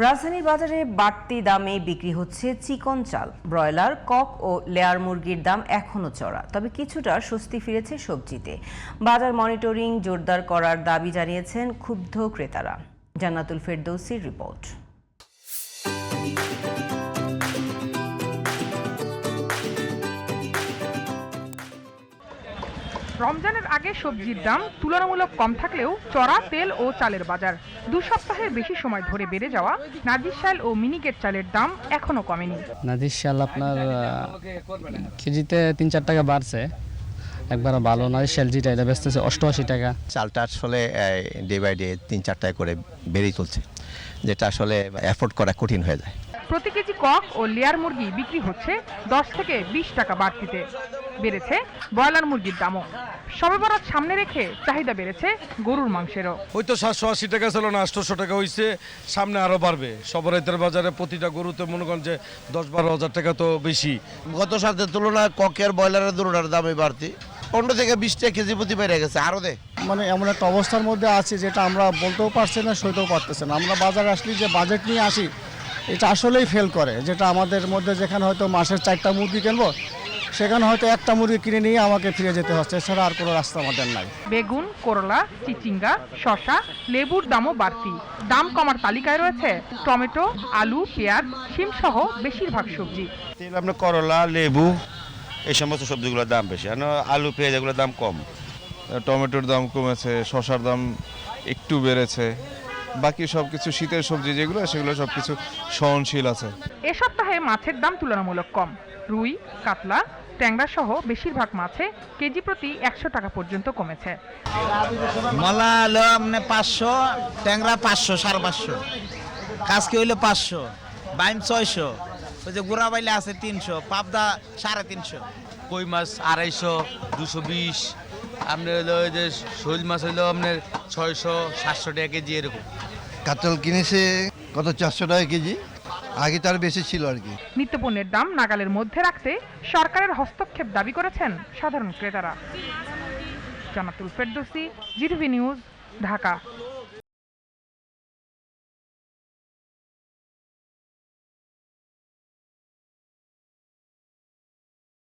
রাজধানীর বাজারে বাড়তি দামে বিক্রি হচ্ছে চিকন চাল, ব্রয়লার, কক ও লেয়ার মুরগির দাম এখনো চড়া। তবে কিছুটা স্বস্তি ফিরেছে সবজিতে। বাজার মনিটরিং জোরদার করার দাবি জানিয়েছেন ক্ষুব্ধ ক্রেতারা। জান্নাতুল ফেরদৌসির রিপোর্ট। রমজানের আগে সবজির দাম তুলনামূলক কম থাকলেও চড়া তেল ও চালের বাজার। 2 সপ্তাহের বেশি সময় ধরে বেড়ে যাওয়া নাজির শাল ও মিনিকেট চালের দাম এখনো কমেনি। নাজির শাল আপনার কেজিতে 3-4 টাকা বাড়ছে, একবার ভালো নাজির শাল যেটা এটা বেচতেছে 88 টাকা। চালটা আসলে ডে বাই ডে 3-4 টাকা করে বেড়েই চলছে, যেটা আসলে অ্যাফোর্ড করা কঠিন হয়ে যায়। প্রতি কেজি কক ও লেয়ার মুরগি বিক্রি হচ্ছে 10 থেকে 20 টাকা বাড়তিতে। বেড়েছে ব্রয়লার মুরগির দামও। সবে বরাত সামনে রেখে চাহিদা বেড়েছে গরুর মাংসেরও। হয়তো 780 টাকা ছিল না 800 টাকা হয়েছে, সামনে আরো বাড়বে। সবরাইতের বাজারে প্রতিটা গরুতে মনে করেন যে 10-12 হাজার টাকা তো বেশি। গত সালের তুলনায় ককের ব্রয়লারের দুটোটার দামই বাড়তি, 15 থেকে 20 টাকা কেজি প্রতি বেড়ে গেছে আরো মানে এমন একটা অবস্থার মধ্যে আছি যেটা আমরা বলতেও পারছি না, সইতেও পারতেছি না। আমরা বাজারে আসলে যে বাজেট নিয়ে আসি এটা আসলেই ফেল করে। যেটা আমাদের মধ্যে যেখানে হয়তো মাসের 4টা মুরগি কিনবো, সেখানে হয়তো একটা মুরগি কিনে নিয়ে আমাকে ফিরে যেতে হচ্ছে, এছাড়া আর কোনো রাস্তা আমাদের নাই। বেগুন, করলা, চিচিঙ্গা, শসা, লেবুর দামও বাড়তি। দাম কমার তালিকায় রয়েছে টমেটো, আলু, পেঁয়াজ, শিম সহ বেশিরভাগ সবজি। আপনার করলা, লেবু এই সমস্ত সবজিগুলোর দাম বেশি, আর আলু, পেঁয়াজ এগুলোর দাম কম। টমেটোর দাম কমেছে, শসার দাম একটু বেড়েছে, বাকি সবকিছু শীতের সবজি যেগুলো সেগুলো সবকিছু সহনশীল আছে। এ সপ্তাহে মাছের দাম তুলনামূলক কম। রুই, কাতলা, ট্যাংরা সহ বেশিরভাগ মাছে কেজি প্রতি 100 টাকা পর্যন্ত কমেছে। মলা হলো মানে 500, ট্যাংরা 500, 550, কাজকে হইলো 500, বাইম 600, ওই যে গুড়া বাইলে আছে 300, পাবদা 350, কই মাছ 250, 220, আপনার হলো ওই যে শোল মাছ হইলো আপনার 600-700 টাকা কেজি এরকম। কাতল কিনেছে কত 400 টাকা কেজি, আগে তার বেশি ছিল আর কি। নিত্যপণ্যের দাম নাগালের মধ্যে রাখতে সরকারের হস্তক্ষেপ দাবি করেছেন সাধারণ ক্রেতারা। জান্নাতুল ফেরদৌসি, জিটিভি নিউজ, ঢাকা।